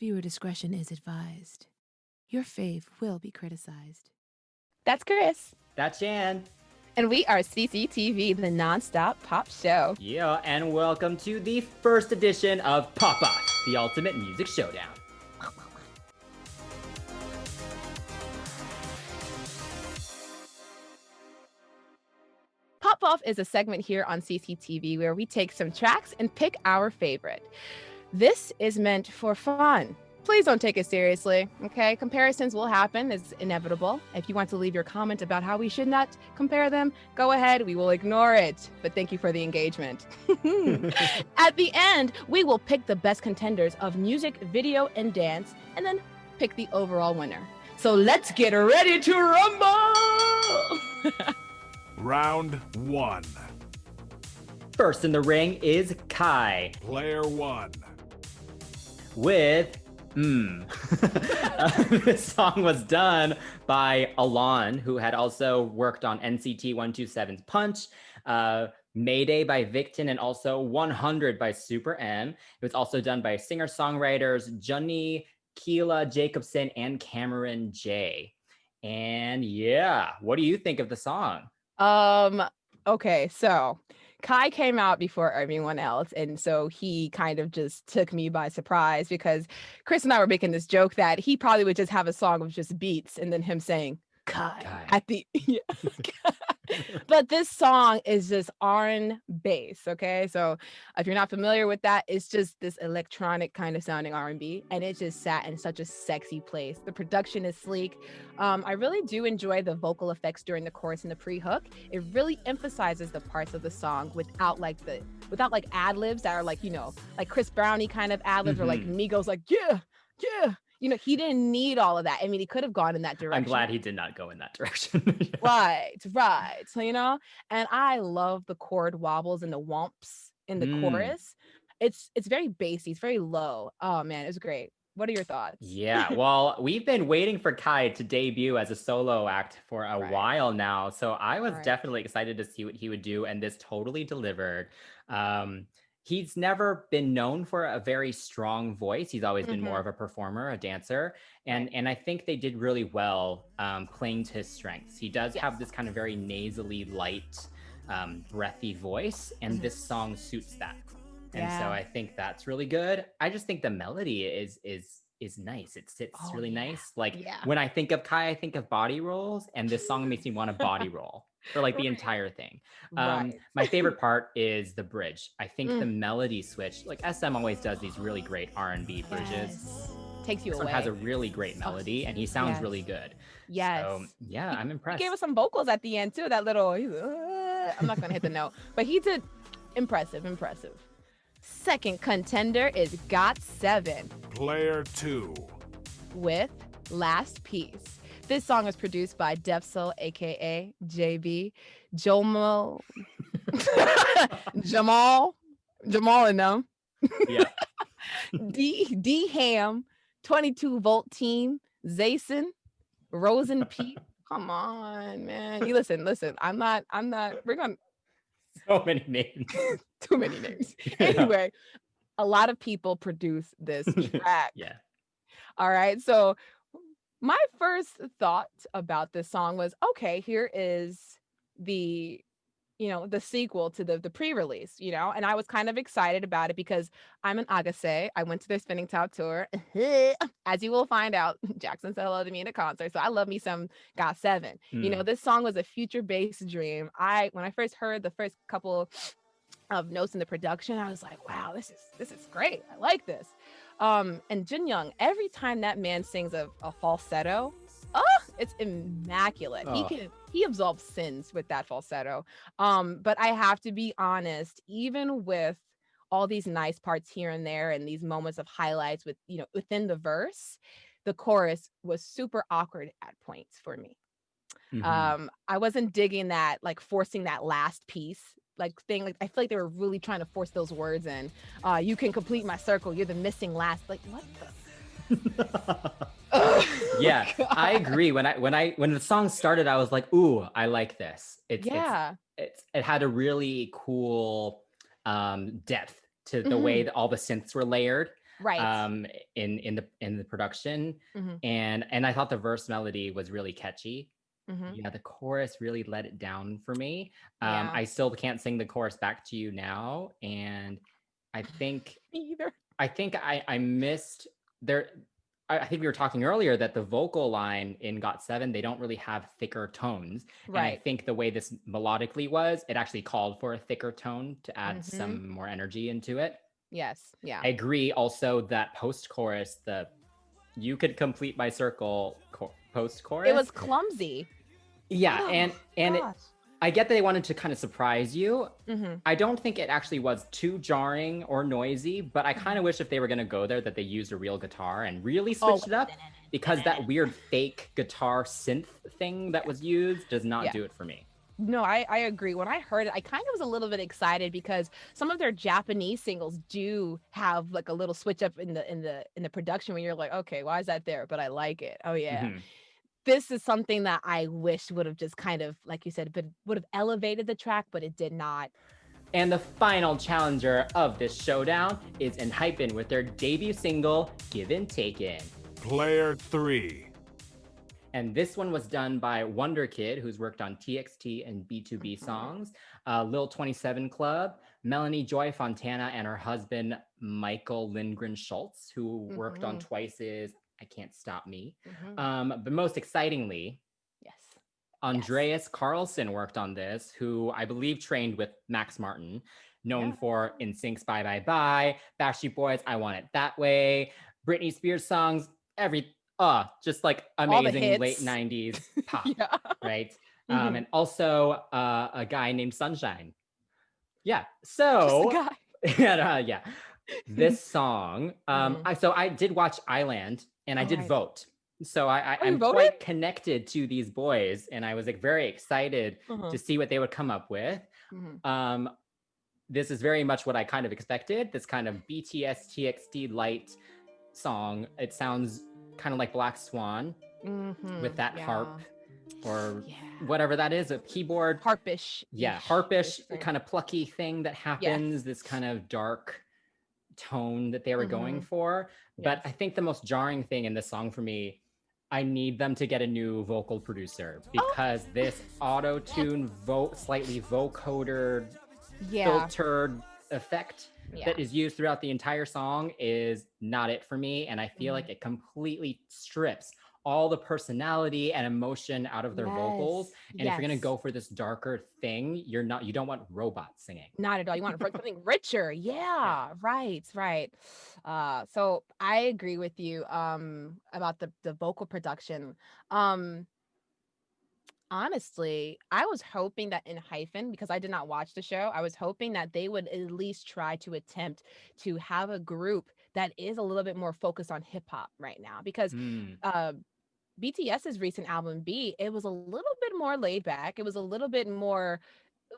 Viewer discretion is advised. Your fave will be criticized. That's Chris. That's Jan. And we are CCTV, the nonstop pop show. Yeah, and welcome to the first edition of Pop Off, the ultimate music showdown. Pop Off is a segment here on CCTV where we take some tracks and pick our favorite. This is meant for fun. Please don't take it seriously, okay? Comparisons will happen, it's inevitable. If you want to leave your comment about how we should not compare them, go ahead, we will ignore it. But thank you for the engagement. At the end, we will pick the best contenders of music, video, and dance, and then pick the overall winner. So let's get ready to rumble! Round 1. First in the ring is Kai Player 1. with This song was done by Alon, who had also worked on NCT 127's Punch, Mayday by Victon, and also 100 by Super M. It was also done by singer-songwriters Johnny, Keela Jacobson, and Cameron J. And yeah, what do you think of the song? Okay, so Kai came out before everyone else, and so he kind of just took me by surprise because Chris and I were making this joke that he probably would just have a song with just beats and then him saying Kai at the But this song is just R&B bass, okay? So if you're not familiar with that, it's just this electronic kind of sounding R&B, and it just sat in such a sexy place. The production is sleek. I really do enjoy the vocal effects during the chorus and the pre-hook. It really emphasizes the parts of the song without like ad-libs that are like, you know, like Chris Brownie kind of ad-libs or like Migos like, yeah. You know, he didn't need all of that. I mean, he could have gone in that direction. I'm glad he did not go in that direction. Right. So, you know, and I love the chord wobbles and the whomps in the chorus. It's very bassy. It's very low. Oh, man, it was great. What are your thoughts? Yeah, well, we've been waiting for Kai to debut as a solo act for a while now. So I was definitely excited to see what he would do. And this totally delivered. He's never been known for a very strong voice. He's always been more of a performer, a dancer. And I think they did really well playing to his strengths. He does have this kind of very nasally, light, breathy voice. And this song suits that. And so I think that's really good. I just think the melody is nice. It sits really nice. Like when I think of Kai, I think of body rolls, and this song makes me want to body roll for like the entire thing. My favorite part is the bridge. I think the melody switch, like SM always does these really great R&B bridges. Takes you this away. One has a really great melody, and he sounds really good. Yes. So yeah, I'm impressed. He gave us some vocals at the end too. That little, I'm not gonna hit the note, but he did impressive. Second contender is GOT7. Player 2. With Last Piece. This song was produced by Defsel, aka JB, Jamal and them. Yeah. D Ham, 22 Volt Team, Zason, Rosen Pete. Come on, man. You listen. I'm not, we're gonna so many names. Too many names. Anyway, a lot of people produce this track. Yeah. All right. So my first thought about this song was, okay, here is the sequel to the pre-release, you know, and I was kind of excited about it because I'm an Agase. I went to their Spinning Top tour. As you will find out, Jackson said hello to me in a concert. So I love me some GOT7. You know, this song was a future-based dream. When I first heard the first couple of notes in the production, I was like, wow, this is great. I like this. And Jin Young, every time that man sings a falsetto, it's immaculate. He absolves sins with that falsetto. But I have to be honest, even with all these nice parts here and there and these moments of highlights with, you know, within the verse, the chorus was super awkward at points for me. I wasn't digging that, like forcing that last piece like thing. Like I feel like they were really trying to force those words in. You can complete my circle. You're the missing last. Like what the? Yeah, I agree. When the song started, I was like, "Ooh, I like this." It had a really cool depth to the way that all the synths were layered. Right. In the production. Mm-hmm. And I thought the verse melody was really catchy. Mm-hmm. Yeah, the chorus really let it down for me. Yeah. I still can't sing the chorus back to you now, and I think Me either. I missed there. I think we were talking earlier that the vocal line in GOT7, they don't really have thicker tones. And I Right. think the way this melodically was, it actually called for a thicker tone to add Mm-hmm. some more energy into it. Yes. Yeah. I agree also that post-chorus, you could complete my circle post-chorus. It was clumsy. Yeah, Oh, gosh. I get that they wanted to kind of surprise you. Mm-hmm. I don't think it actually was too jarring or noisy, but I kind of wish if they were going to go there that they used a real guitar and really switched it up, because that weird fake guitar synth thing that was used does not do it for me. No, I agree. When I heard it, I kind of was a little bit excited because some of their Japanese singles do have like a little switch up in the production when you're like, okay, why is that there? But I like it. Oh yeah. Mm-hmm. This is something that I wish would have just kind of, like you said, but would have elevated the track, but it did not. And the final challenger of this showdown is ENHYPEN with their debut single, Given Taken. Player 3. And this one was done by Wonder Kid, who's worked on TXT and B2B songs, Lil 27 Club, Melanie Joy Fontana, and her husband, Michael Lindgren Schultz, who worked on Twice's I Can't Stop Me. But most excitingly, Andreas Carlson worked on this, who I believe trained with Max Martin, known for NSYNC's Bye Bye Bye, Backstreet Boys' I Want It That Way, Britney Spears songs, just like amazing late 90s pop, right? And also a guy named Sunshine. Yeah, so this song, so I did watch Island and I did vote. So I'm quite connected to these boys, and I was like very excited to see what they would come up with. This is very much what I kind of expected, this kind of BTS TXT light song. It sounds kind of like Black Swan with that harp or whatever that is, a keyboard. Harpish. Yeah, harpish, kind of plucky thing that happens, this kind of dark tone that they were going for. But I think the most jarring thing in this song for me, I need them to get a new vocal producer, because this auto-tune, slightly vocoder, filtered effect that is used throughout the entire song is not it for me. And I feel like it completely strips all the personality and emotion out of their vocals. And if you're gonna go for this darker thing, you don't want robots singing. Not at all. You want something richer. Right. So I agree with you about the vocal production. Honestly, I was hoping that ENHYPEN, because I did not watch the show, I was hoping that they would at least try to attempt to have a group that is a little bit more focused on hip hop right now, because BTS's recent album B, it was a little bit more laid back. It was a little bit more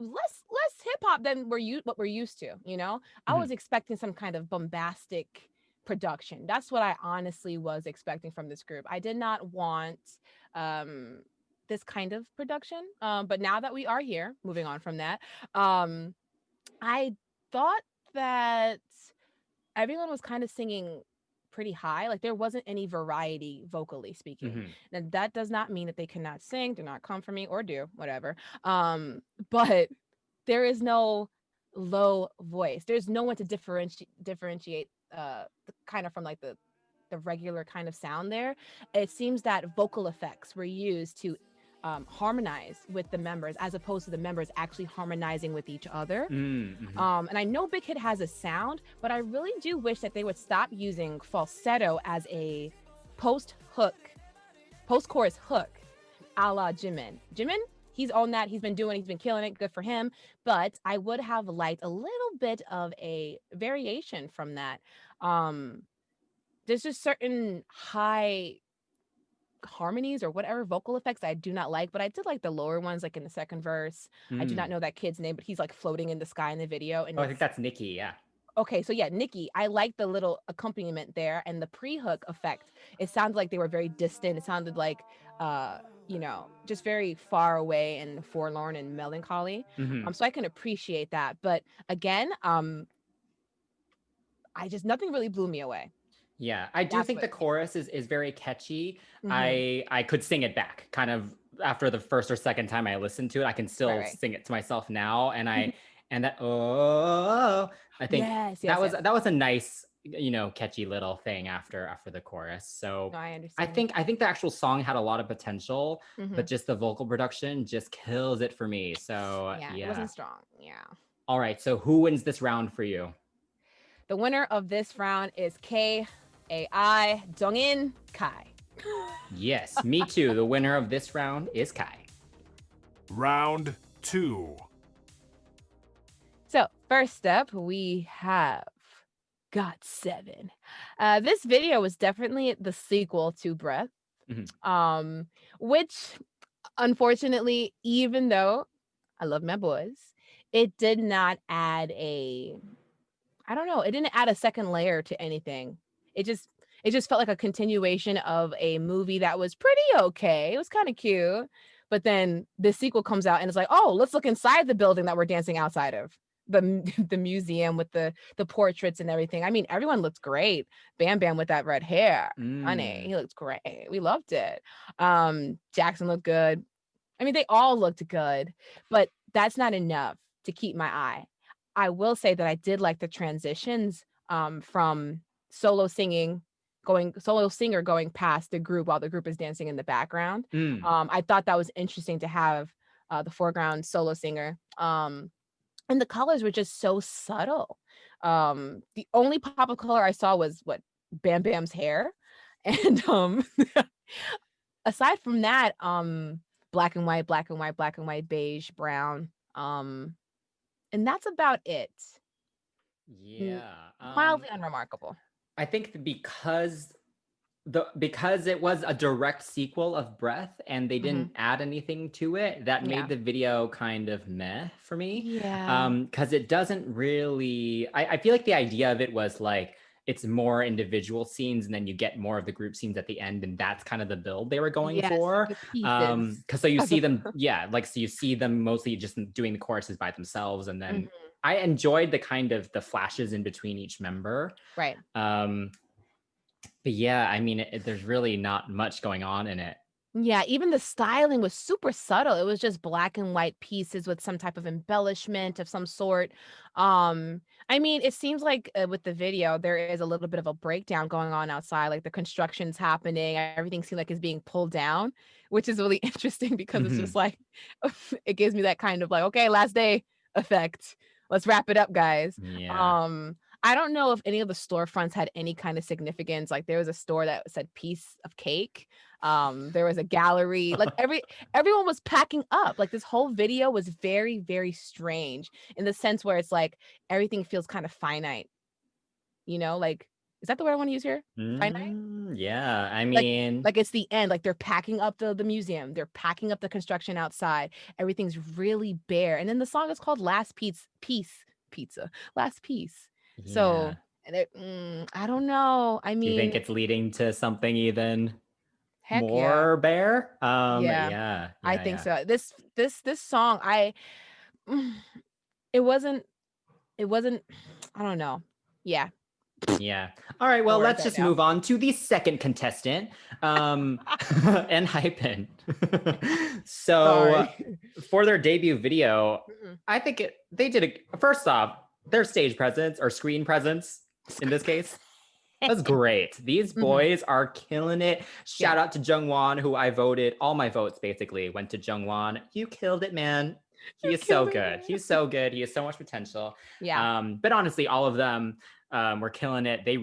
less hip hop than what we're used to, you know? I was expecting some kind of bombastic production. That's what I honestly was expecting from this group. I did not want this kind of production. But now that we are here, moving on from that, I thought that everyone was kind of singing pretty high. Like there wasn't any variety vocally speaking. Now that does not mean that they cannot sing, do not come for me, or do whatever. But there is no low voice. There's no one to differentiate kind of from like the regular kind of sound there. It seems that vocal effects were used to harmonize with the members, as opposed to the members actually harmonizing with each other. And I know Big Hit has a sound, but I really do wish that they would stop using falsetto as a post-chorus hook, a la Jimin. Jimin, he's on that. He's been killing it. Good for him. But I would have liked a little bit of a variation from that. There's just certain high harmonies or whatever vocal effects I do not like, but I did like the lower ones, like in the second verse. I do not know that kid's name, but he's like floating in the sky in the video. And I think that's Nikki. Yeah. Okay, so yeah, Nikki, I like the little accompaniment there, and the pre-hook effect. It sounded like they were very distant. It sounded like just very far away and forlorn and melancholy. So I can appreciate that. But again, nothing really blew me away. Yeah, I do think the chorus is very catchy. I could sing it back kind of after the first or second time I listened to it. I can still sing it to myself now. And that I think that was a nice, catchy little thing after the chorus. So No, I understand. I think the actual song had a lot of potential, but just the vocal production just kills it for me. So yeah, it wasn't strong. Yeah. All right, so who wins this round for you? The winner of this round is K-A-I Dongin Kai. Yes, me too. The winner of this round is Kai. Round 2. So first up, we have GOT7. This video was definitely the sequel to Breath, which unfortunately, even though I love my boys, it did not add it didn't add a second layer to anything. It just felt like a continuation of a movie that was pretty okay. It was kind of cute. But then the sequel comes out and it's like, oh, let's look inside the building that we're dancing outside of. The museum with the portraits and everything. I mean, everyone looked great. Bam Bam with that red hair. Honey, he looked great. We loved it. Jackson looked good. I mean, they all looked good, but that's not enough to keep my eye. I will say that I did like the transitions from solo singer going past the group while the group is dancing in the background. I thought that was interesting to have the foreground solo singer. And the colors were just so subtle. The only pop of color I saw was Bam Bam's hair. And aside from that, black and white, beige, brown. And that's about it. Yeah. Mildly unremarkable. I think because it was a direct sequel of Breath and they didn't add anything to it, that made the video kind of meh for me. Yeah. Because it doesn't really, I feel like the idea of it was like, it's more individual scenes and then you get more of the group scenes at the end, and that's kind of the build they were going for. Because so you see them, so you see them mostly just doing the choruses by themselves, and then I enjoyed the kind of the flashes in between each member. Right. But yeah, I mean, there's really not much going on in it. Yeah, even the styling was super subtle. It was just black and white pieces with some type of embellishment of some sort. I mean, it seems like with the video, there is a little bit of a breakdown going on outside. Like the construction's happening, everything seems like it's being pulled down, which is really interesting because it's just like, it gives me that kind of like, okay, last day effect. Let's wrap it up, guys. Yeah. I don't know if any of the storefronts had any kind of significance. Like there was a store that said piece of cake. There was a gallery. Like everyone was packing up. Like this whole video was very, very strange in the sense where it's like everything feels kind of finite. Like, is that the word I want to use here? Finite? Yeah, I mean, like it's the end. Like they're packing up the museum. They're packing up the construction outside. Everything's really bare. And then the song is called Last Piece. Last Piece. Yeah. So I don't know. I mean, do you think it's leading to something even more bare? Yeah, I think so. This song, it wasn't. I don't know. Yeah. All right, well, let's just move on to the second contestant, ENHYPEN. So for their debut video, I think they did first off, their stage presence or screen presence in this case was great. These boys are killing it. Shout out to Jungwon, who I voted, all my votes basically went to Jungwon. You killed it, man. He is so good. He's so good. He has so much potential. Yeah. But honestly, all of them were killing it. They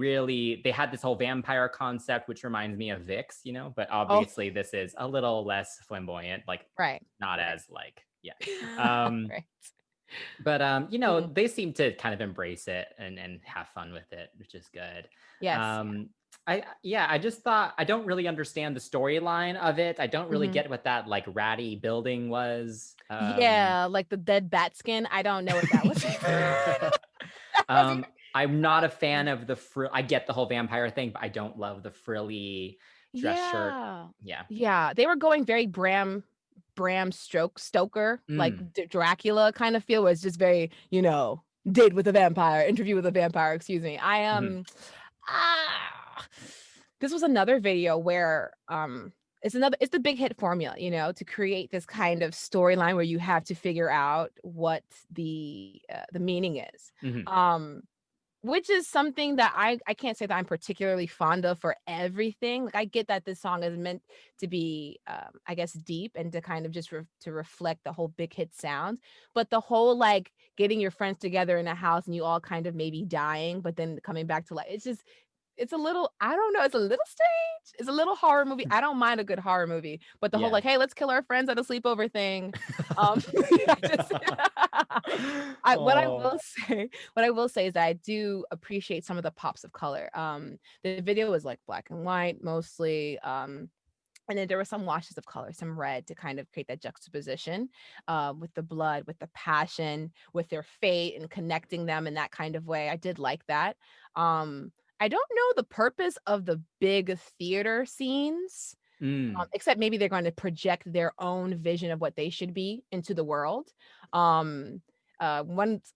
had this whole vampire concept, which reminds me of VIX, but obviously this is a little less flamboyant, like not as like, right. But they seem to kind of embrace it and have fun with it, which is good. Yes. I just thought I don't really understand the storyline of it. I don't really get what that like ratty building was. Like the dead bat skin. I don't know what that was. I'm not a fan of the I get the whole vampire thing, but I don't love the frilly dress shirt. Yeah. They were going very Bram Stoker, like Dracula kind of feel, where it's just very, Date with a Vampire, Interview with a Vampire, excuse me. This was another video where it's the big hit formula, to create this kind of storyline where you have to figure out what the meaning is. Which is something that I can't say that I'm particularly fond of for everything. Like, I get that this song is meant to be, I guess, deep and to kind of just to reflect the whole big hit sound. But the whole, like, getting your friends together in a house and you all kind of maybe dying, but then coming back to life, it's a little, I don't know, it's a little strange. It's a little horror movie. I don't mind a good horror movie, but the whole, like, hey, let's kill our friends at a sleepover thing. What I will say is that I do appreciate some of the pops of color. The video was like black and white mostly. And then there were some washes of color, some red, to kind of create that juxtaposition with the blood, with the passion, with their fate, and connecting them in that kind of way. I did like that. I don't know the purpose of the big theater scenes, except maybe they're going to project their own vision of what they should be into the world. One a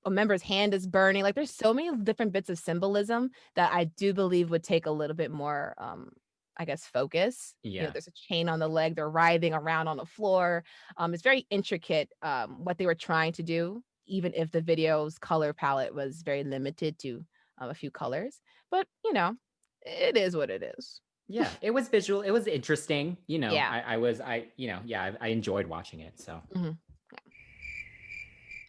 member's hand is burning. Like, there's so many different bits of symbolism that I do believe would take a little bit more, I guess, focus. There's a chain on the leg. They're writhing around on the floor. It's very intricate, what they were trying to do, even if the video's color palette was very limited to a few colors. But, it is what it is. Yeah, it was visual. It was interesting. Yeah. I enjoyed watching it. So.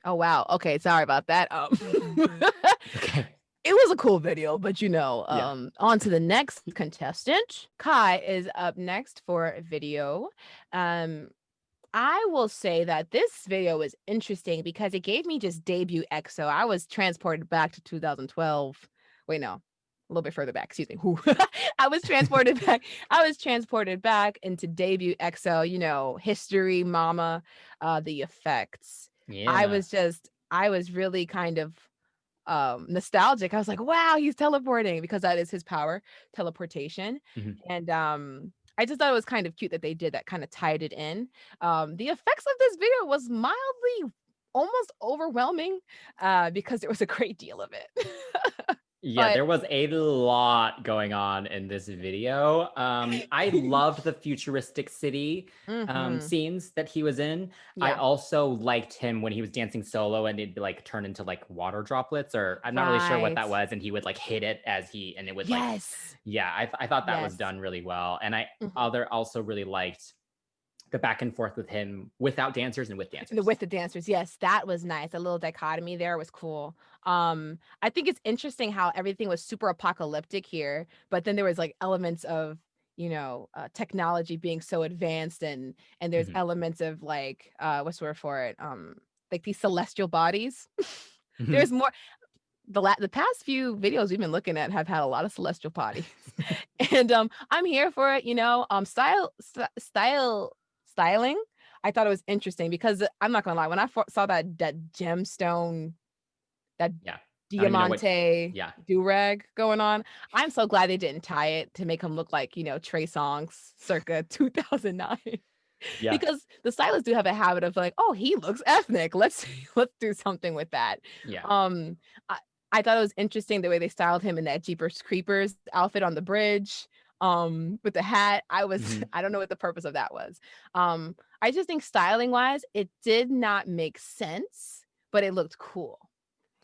Oh, wow. Okay. Sorry about that. Okay. It was a cool video, but on to the next contestant. Kai is up next for a video. I will say that this video was interesting because it gave me just debut EXO. I was transported back to 2012. Wait, no, a little bit further back. Excuse me. I was transported back. I was transported back into debut EXO. History, Mama, the effects. Yeah. I was really kind of nostalgic. I was like, wow, he's teleporting, because that is his power, teleportation. And I just thought it was kind of cute that they did that, kind of tied it in. The effects of this video was mildly, almost overwhelming, because there was a great deal of it. Yeah, there was a lot going on in this video. I loved the futuristic city scenes that he was in. Yeah. I also liked him when he was dancing solo and it'd like turn into like water droplets, or I'm not really sure what that was, and he would like hit it and it would I thought that was done really well. And I also really liked the back and forth with him without dancers and with dancers. With the dancers, yes, that was nice. A little dichotomy there was cool. I think it's interesting how everything was super apocalyptic here, but then there was like elements of technology being so advanced, and there's elements of like what's the word for it? Like these celestial bodies. There's more. The past few videos we've been looking at have had a lot of celestial bodies, and I'm here for it. Styling, I thought it was interesting because I'm not gonna lie, when I saw that gemstone, that diamante do-rag going on, I'm so glad they didn't tie it to make him look like Trey Songz circa 2009. Yeah. Because the stylists do have a habit of like, oh, he looks ethnic, let's do something with that. I thought it was interesting the way they styled him in that Jeepers Creepers outfit on the bridge. With the hat. I don't know what the purpose of that was. I just think styling wise, it did not make sense, but it looked cool.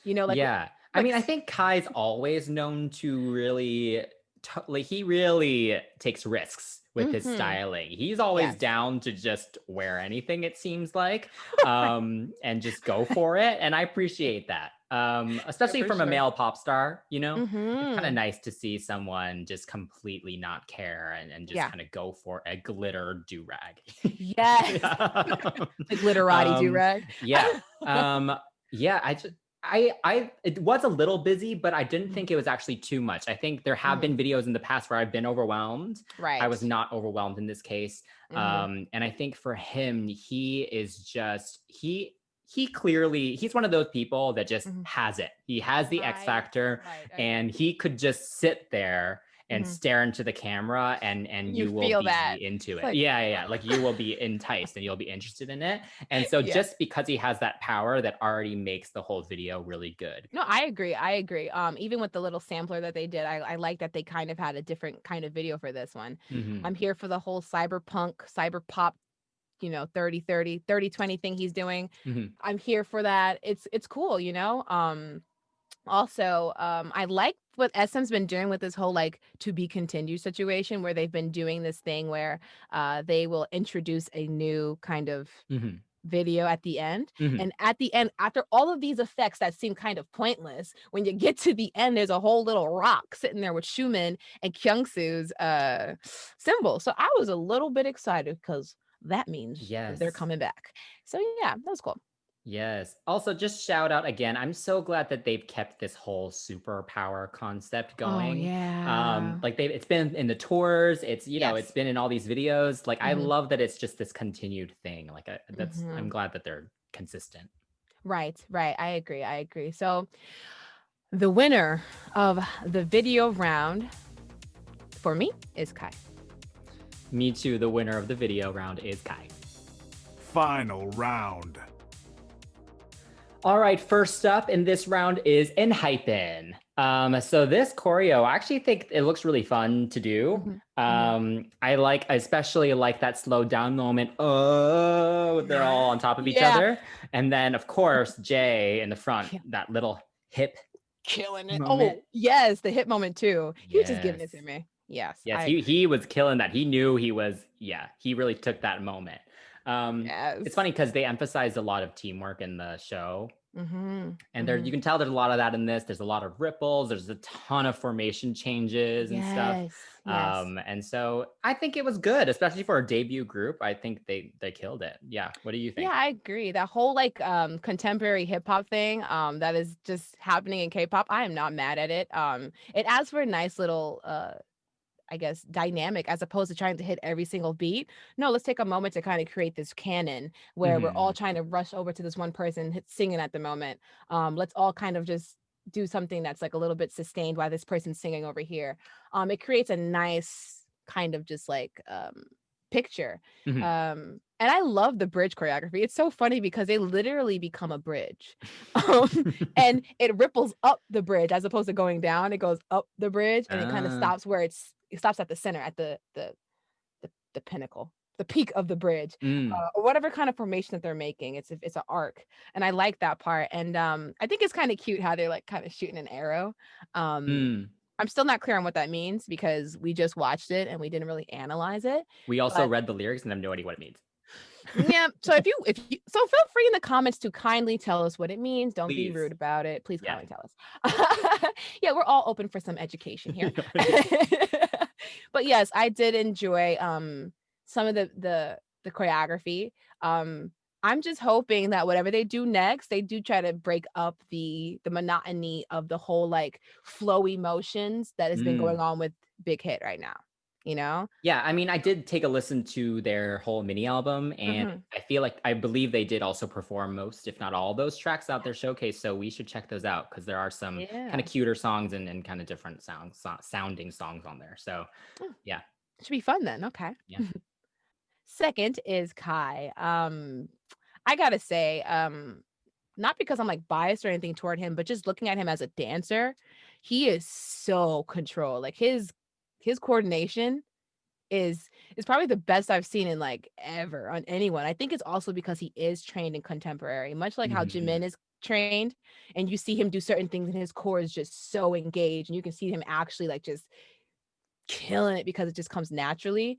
I mean, I think Kai's always known to really, he really takes risks with his styling. He's always down to just wear anything, it seems like, and just go for it. And I appreciate that. Especially from a male pop star, it's kind of nice to see someone just completely not care and just kind of go for a glitter do-rag. Yes. The glitterati do-rag. It was a little busy, but I didn't think it was actually too much. I think there have been videos in the past where I've been overwhelmed. Right. I was not overwhelmed in this case. And I think for him, he is just, he's one of those people that just has it. He has the X factor, and he could just sit there and stare into the camera, and You you will feel be that. into It's it. like, Yeah. Like you will be enticed and you'll be interested in it. And so yeah. just because he has that power, that already makes the whole video really good. No, I agree. I agree. Even with the little sampler that they did, I like that they kind of had a different kind of video for this one. I'm here for the whole cyberpunk, cyber pop, 30-20 thing he's doing. I'm here for that. It's cool, Also, I like what SM's been doing with this whole like to be continued situation, where they've been doing this thing where they will introduce a new kind of video at the end. And at the end, after all of these effects that seem kind of pointless, when you get to the end, there's a whole little rock sitting there with Schumann and Kyungsu's symbol. So I was a little bit excited because that means that they're coming back. So yeah, that was cool. Yes. Also, just shout out again. I'm so glad that they've kept this whole superpower concept going. Oh yeah. Like it's been in the tours. It's it's been in all these videos. Like I love that it's just this continued thing. Like I'm glad that they're consistent. Right. I agree. So the winner of the video round for me is Kai. Me too. The winner of the video round is Kai. Final round. All right, first up in this round is ENHYPEN. So this choreo, I actually think it looks really fun to do. I especially like that slow down moment. Oh, they're all on top of each other. And then of course, Jay in the front, that little hip killing it. moment. Oh, yes, the hip moment too. He was just giving it to me. Yes. He was killing that. He knew he really took that moment. It's funny because they emphasized a lot of teamwork in the show. And you can tell there's a lot of that in this. There's a lot of ripples. There's a ton of formation changes and stuff. And so I think it was good, especially for a debut group. I think they killed it. Yeah. What do you think? Yeah, I agree. That whole like contemporary hip hop thing that is just happening in K-pop, I am not mad at it. It adds for a nice little I guess, dynamic, as opposed to trying to hit every single beat. No, let's take a moment to kind of create this canon where we're all trying to rush over to this one person singing at the moment. Let's all kind of just do something that's like a little bit sustained while this person's singing over here. It creates a nice kind of just like picture. And I love the bridge choreography. It's so funny because they literally become a bridge. And it ripples up the bridge as opposed to going down. It goes up the bridge and it kind of stops where it stops at the center, at the pinnacle, the peak of the bridge, or whatever kind of formation that they're making. It's an arc, and I like that part. And I think it's kind of cute how they're like kind of shooting an arrow. I'm still not clear on what that means because we just watched it and we didn't really analyze it. We also read the lyrics and have no idea what it means. Yeah. So if you feel free in the comments to kindly tell us what it means. Don't be rude about it. Please kindly tell us. Yeah, we're all open for some education here. But yes, I did enjoy some of the choreography. I'm just hoping that whatever they do next, they do try to break up the monotony of the whole like flowy motions that has been going on with Big Hit right now. Yeah, I mean, I did take a listen to their whole mini album, and I believe they did also perform most, if not all, those tracks out their showcase. So we should check those out because there are some kind of cuter songs and kind of different sounding songs on there. So yeah, should be fun then. Okay. Yeah. Second is Kai. I gotta say, not because I'm like biased or anything toward him, but just looking at him as a dancer, he is so controlled. Like his coordination is probably the best I've seen in like ever on anyone. I think it's also because he is trained in contemporary, much like how Jimin is trained, and you see him do certain things and his core is just so engaged and you can see him actually like just killing it because it just comes naturally.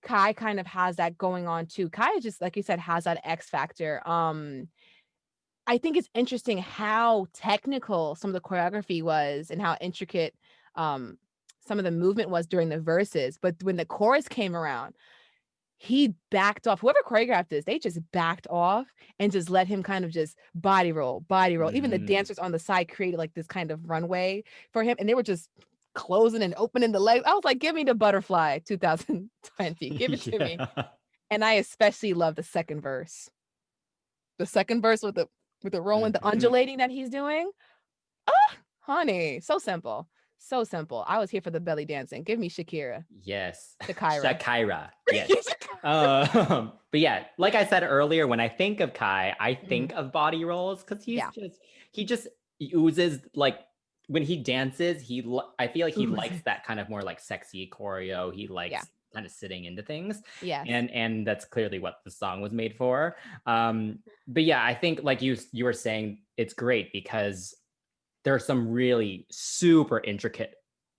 Kai kind of has that going on too. Kai just, like you said, has that X factor. I think it's interesting how technical some of the choreography was and how intricate some of the movement was during the verses. But when the chorus came around, he backed off. Whoever choreographed this, they just backed off and just let him kind of just body roll. Even the dancers on the side created like this kind of runway for him. And they were just closing and opening the legs. I was like, give me the butterfly 2020. Give it to me. And I especially love the second verse. The second verse with the rolling, the undulating that he's doing. Honey, so simple. So simple. I was here for the belly dancing. Give me Shakira. Yes. Shakira. Shakira. Yes. But yeah, like I said earlier, when I think of Kai, I think of body rolls because he just oozes like when he dances, I feel like he likes that kind of more like sexy choreo. He likes kind of sitting into things. Yes. And that's clearly what the song was made for. But yeah, I think like you were saying, it's great because there are some really super intricate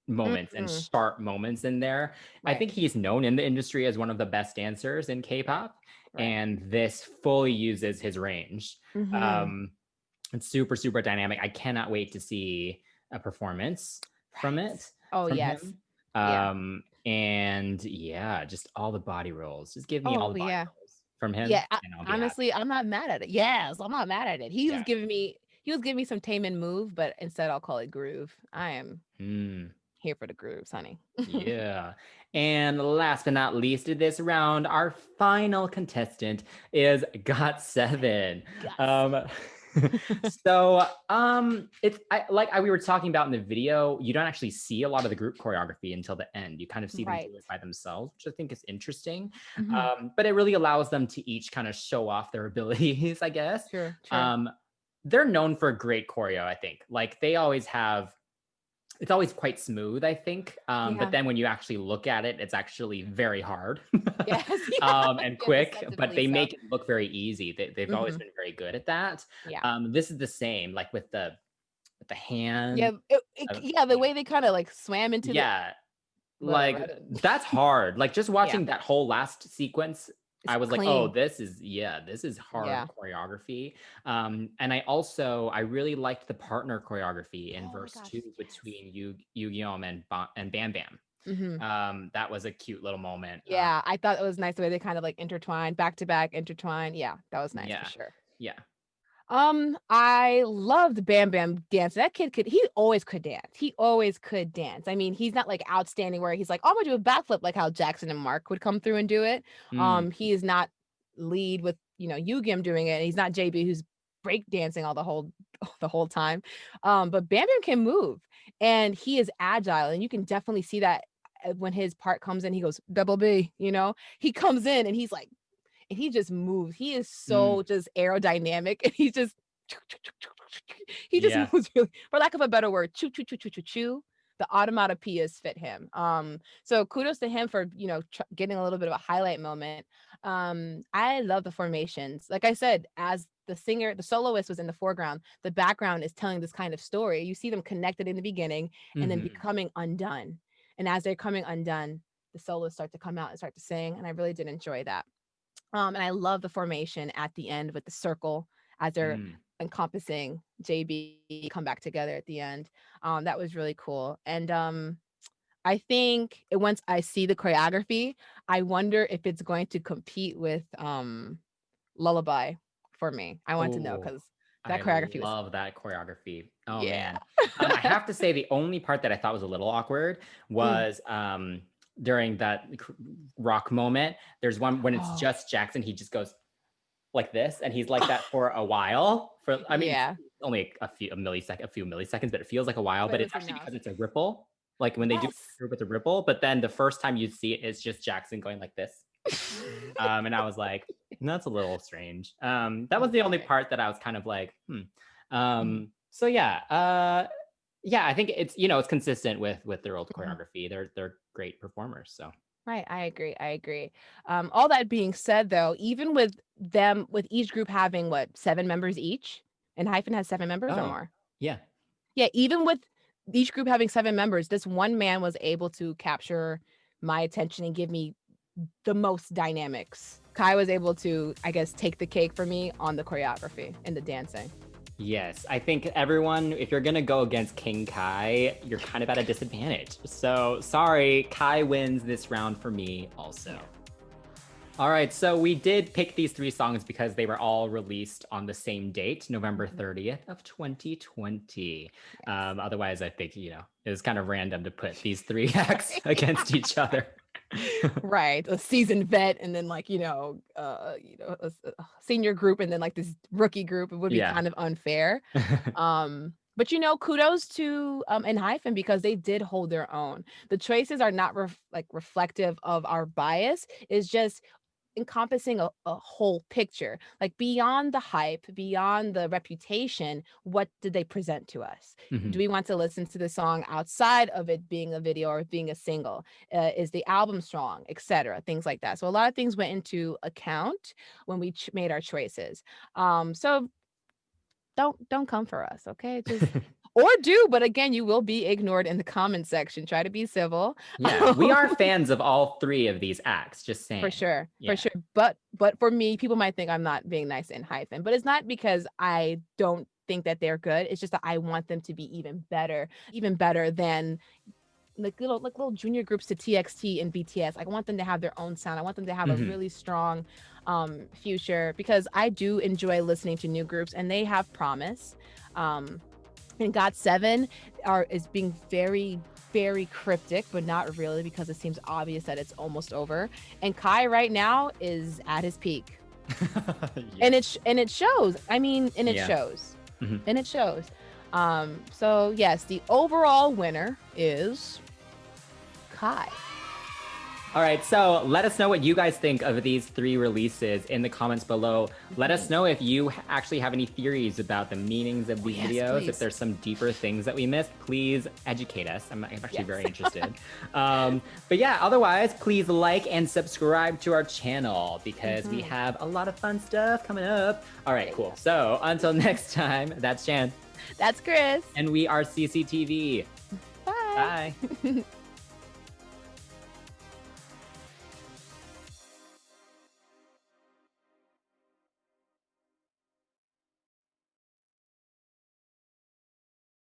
moments and sharp moments in there. Right. I think he's known in the industry as one of the best dancers in K-pop, and this fully uses his range. It's super, super dynamic. I cannot wait to see a performance from it. From him. And yeah, just all the body rolls. Just give me all the body rolls from him. Yeah, honestly, I'm not mad at it. Yes, I'm not mad at it. He was giving me some tame and move, but instead I'll call it groove. I am here for the grooves, honey. Yeah. And last but not least of this round, our final contestant is GOT7. So we were talking about in the video, you don't actually see a lot of the group choreography until the end. You kind of see them do it by themselves, which I think is interesting. But it really allows them to each kind of show off their abilities, I guess. Sure. They're known for great choreo, I think. Like they always have, it's always quite smooth, I think. But then when you actually look at it, it's actually very hard and quick, but they make it look very easy. They've always been very good at that. This is the same, like with the hand. The way they kind of like swam into like that's hard. Like just watching that whole last sequence, I was clean. Like, oh, this is hard choreography. And I really liked the partner choreography in verse 2 between Yu-Gi-Oh and Bam Bam. That was a cute little moment. I thought it was nice the way they kind of like intertwined, back to back, intertwined. Yeah, that was nice for sure. Yeah. I loved Bam Bam dance. That kid he always could dance. I mean, he's not like outstanding where he's like, oh, I'm gonna do a backflip like how Jackson and Mark would come through and do it. He is not lead with, Yu-Gi-Oh doing it. And he's not JB who's break dancing all the whole time. But Bam Bam can move and he is agile. And you can definitely see that when his part comes in, he goes, double B, he comes in and he's like, and he just moves. He is so just aerodynamic, and he just moves really, for lack of a better word, choo. The automatopoeias fit him. So kudos to him for getting a little bit of a highlight moment. I love the formations. Like I said, as the singer, the soloist was in the foreground, the background is telling this kind of story. You see them connected in the beginning and then becoming undone. And as they're coming undone, the solos start to come out and start to sing. And I really did enjoy that. And I love the formation at the end with the circle as they're encompassing JB come back together at the end. That was really cool. And I think once I see the choreography, I wonder if it's going to compete with Lullaby for me. I want to know because that choreography love that choreography. Oh man. I have to say the only part that I thought was a little awkward was during that rock moment. There's one when it's just Jackson, he just goes like this and he's like that for a while. Only a few milliseconds, but it feels like a while. But it's actually because it's a ripple, like when they do with a ripple. But then the first time you see it, it's just Jackson going like this. And I was like, that's a little strange. That was the only part that I was kind of like, So yeah, I think it's it's consistent with their old choreography. They're great performers. So right, I agree. All that being said, though, even with each group having 7 members each, and ENHYPEN has 7 members or more. Yeah. Even with each group having 7 members, this one man was able to capture my attention and give me the most dynamics. Kai was able to, I guess, take the cake for me on the choreography and the dancing. Yes, I think everyone, if you're gonna go against King Kai, you're kind of at a disadvantage. So sorry, Kai wins this round for me also. All right, so we did pick these 3 songs because they were all released on the same date, November 30th of 2020. Otherwise, I think, it was kind of random to put these 3 acts against each other. Right, a seasoned vet and then a senior group and then this rookie group. It would be kind of unfair. But you know, kudos to ENHYPEN because they did hold their own. The choices are not reflective of our bias. It's just encompassing a whole picture, like beyond the hype, beyond the reputation. What did they present to us? Mhm. Do we want to listen to the song outside of it being a video or being a single? Is the album strong, etc., things like that. So a lot of things went into account when we made our choices. So don't come for us, okay? Just or do, but again, you will be ignored in the comment section. Try to be civil. Yeah, we are fans of all three of these acts, just saying. For sure, Yeah. for sure. But for me, people might think I'm not being nice in ENHYPEN, but it's not because I don't think that they're good. It's just that I want them to be even better than like little junior groups to TXT and BTS. I want them to have their own sound. I want them to have a really strong future, because I do enjoy listening to new groups and they have promise. And GOT7 is being very, very cryptic, but not really, because it seems obvious that it's almost over. And Kai right now is at his peak. Yeah. And it shows. I mean, and it Yeah. shows. Mhm. And it shows. So yes, the overall winner is Kai. All right, so let us know what you guys think of these three releases in the comments below. Let us know if you actually have any theories about the meanings of these videos. please. If there's some deeper things that we missed, please educate us. I'm actually Yes. very interested. But yeah, otherwise, please like and subscribe to our channel because we have a lot of fun stuff coming up. All right, cool. So until next time, that's Jan. That's Chris. And we are CCTV. Bye. Bye.